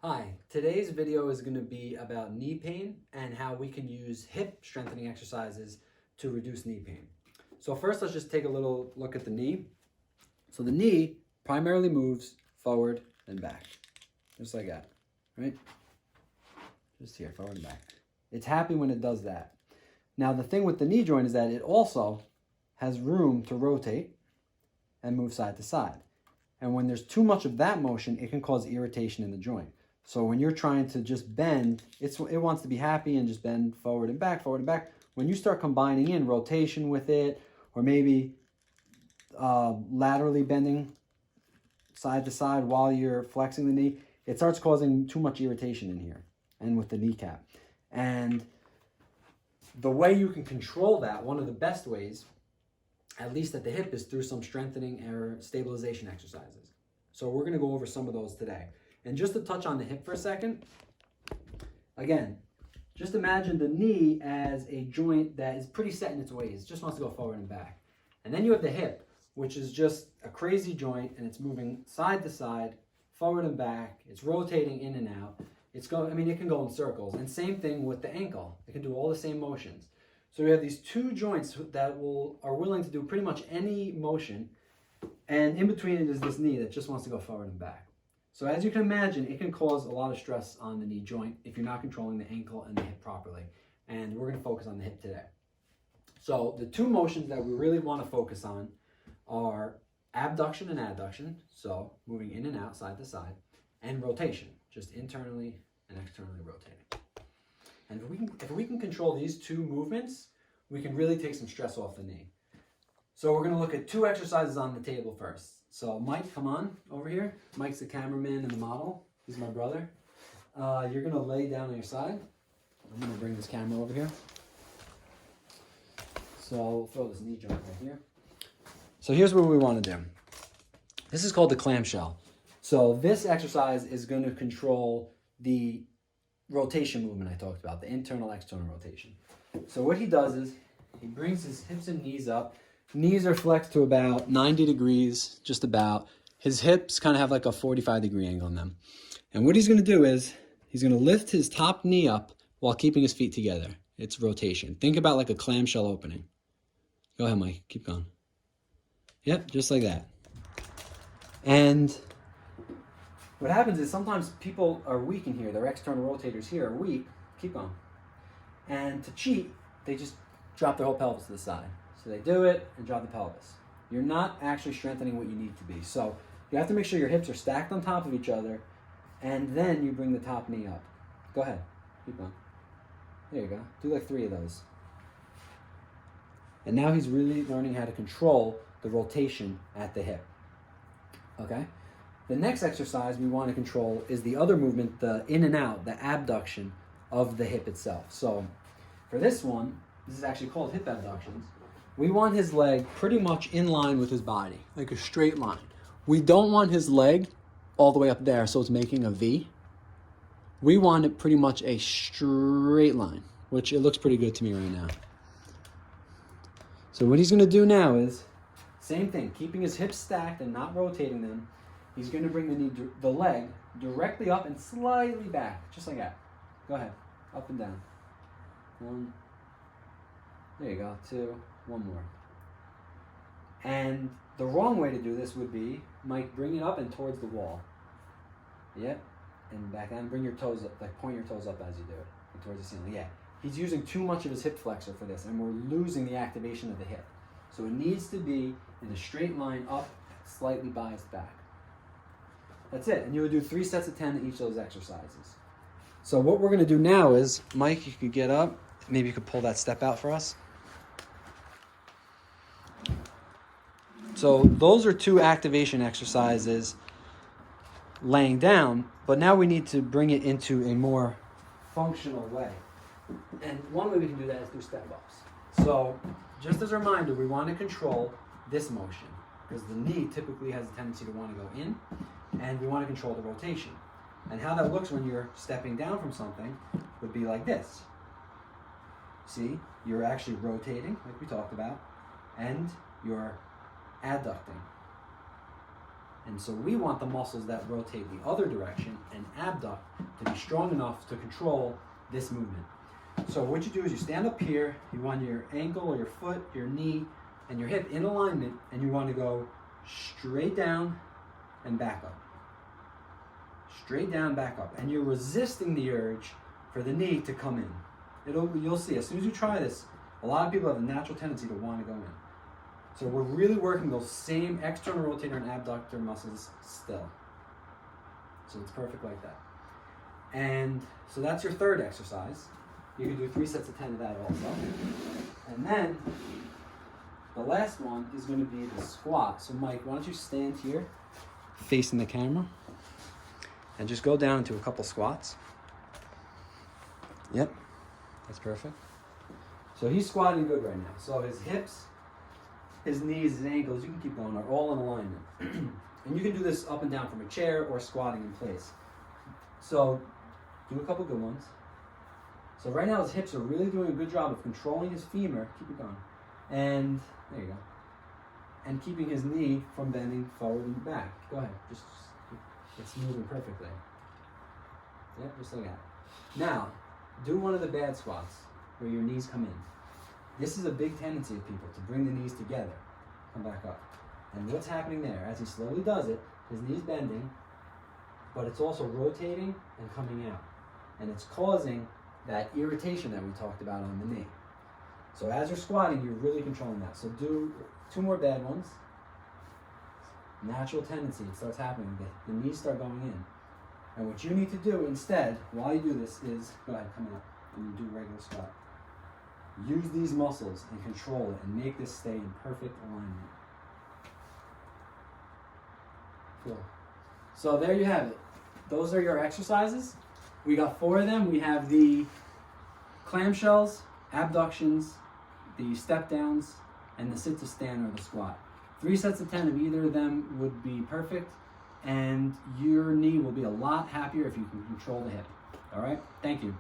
Hi, today's video is going to be about knee pain and how we can use hip strengthening exercises to reduce knee pain. So first, let's just take a little look at the knee. So the knee primarily moves forward and back, just like that, right? Just here, forward and back. It's happy when it does that. Now the thing with the knee joint is that it also has room to rotate and move side to side. And when there's too much of that motion, it can cause irritation in the joint. So when you're trying to just bend, it wants to be happy and just bend forward and back, forward and back. When you start combining in rotation with it, or maybe laterally bending side to side while you're flexing the knee, it starts causing too much irritation in here and with the kneecap. And the way you can control that, one of the best ways, at least at the hip, is through some strengthening or stabilization exercises. So we're going to go over some of those today. And just to touch on the hip for a second, again, just imagine the knee as a joint that is pretty set in its ways, just wants to go forward and back. And then you have the hip, which is just a crazy joint, and it's moving side to side, forward and back. It's rotating in and out. It can go in circles. And same thing with the ankle. It can do all the same motions. So we have these two joints that are willing to do pretty much any motion, and in between it is this knee that just wants to go forward and back. So as you can imagine, it can cause a lot of stress on the knee joint if you're not controlling the ankle and the hip properly. And we're going to focus on the hip today. So the two motions that we really want to focus on are abduction and adduction, so moving in and out, side to side, and rotation, just internally and externally rotating. And if we can control these two movements, we can really take some stress off the knee. So we're going to look at two exercises on the table first. So Mike, come on over here. Mike's the cameraman and the model. He's my brother. You're going to lay down on your side. I'm going to bring this camera over here. So I'll throw this knee joint right here. So here's what we want to do. This is called the clamshell. So this exercise is going to control the rotation movement I talked about, the internal, external rotation. So what he does is he brings his hips and knees up. Knees are flexed to about 90 degrees, just about. His hips kind of have like a 45-degree angle in them. And what he's going to do is he's going to lift his top knee up while keeping his feet together. It's rotation. Think about like a clamshell opening. Go ahead, Mike. Keep going. Yep, just like that. And what happens is sometimes people are weak in here. Their external rotators here are weak. Keep going. And to cheat, they just drop their whole pelvis to the side. So they do it and drop the pelvis. You're not actually strengthening what you need to be. So you have to make sure your hips are stacked on top of each other, and then you bring the top knee up. Go ahead. Keep going. There you go. Do like 3 of those. And now he's really learning how to control the rotation at the hip. Okay? The next exercise we want to control is the other movement, the in and out, the abduction of the hip itself. So for this one, this is actually called hip abductions. We want his leg pretty much in line with his body, like a straight line. We don't want his leg all the way up there so it's making a V. We want it pretty much a straight line, which it looks pretty good to me right now. So what he's going to do now is, same thing, keeping his hips stacked and not rotating them. He's going to bring the leg directly up and slightly back, just like that. Go ahead, up and down. 1, there you go, 2, 1 more. And the wrong way to do this would be, Mike, bring it up and towards the wall. Yep, and back down. Bring your toes up, like point your toes up as you do it, and towards the ceiling. Yeah, he's using too much of his hip flexor for this, and we're losing the activation of the hip. So it needs to be in a straight line up, slightly biased back. That's it, and you would do 3 sets of 10 in each of those exercises. So what we're going to do now is, Mike, you could get up. Maybe you could pull that step out for us. So those are 2 activation exercises laying down, but now we need to bring it into a more functional way. And one way we can do that is through step-ups. So just as a reminder, we want to control this motion because the knee typically has a tendency to want to go in, and we want to control the rotation. And how that looks when you're stepping down from something would be like this. See, you're actually rotating, like we talked about, and you're adducting. And so we want the muscles that rotate the other direction and abduct to be strong enough to control this movement. So what you do is you stand up here, you want your ankle or your foot, your knee, and your hip in alignment, and you want to go straight down and back up. Straight down, back up. And you're resisting the urge for the knee to come in. You'll see, as soon as you try this, a lot of people have a natural tendency to want to go in. So we're really working those same external rotator and abductor muscles still. So it's perfect like that. And so that's your third exercise. You can do 3 sets of 10 of that also. And then the last one is going to be the squat. So Mike, why don't you stand here facing the camera and just go down into a couple squats. Yep, that's perfect. So he's squatting good right now. So his hips, his knees, his ankles, you can keep going, are all in alignment. And you can do this up and down from a chair or squatting in place. So do a couple good ones. So right now his hips are really doing a good job of controlling his femur. Keep it going. And there you go. And keeping his knee from bending forward and back. Go ahead. Just it's moving perfectly. Yeah, just like that. Now, do one of the bad squats where your knees come in. This is a big tendency of people to bring the knees together. Come back up. And what's happening there? As he slowly does it, his knee's bending, but it's also rotating and coming out. And it's causing that irritation that we talked about on the knee. So as you're squatting, you're really controlling that. So do 2 more bad ones. Natural tendency, it starts happening. The knees start going in. And what you need to do instead, while you do this, is go ahead, come out, and you do a regular squat. Use these muscles and control it and make this stay in perfect alignment. Cool. So there you have it. Those are your exercises. We got 4 of them. We have the clamshells, abductions, the step downs, and the sit to stand or the squat. 3 sets of 10 of either of them would be perfect, and your knee will be a lot happier if you can control the hip. All right? Thank you.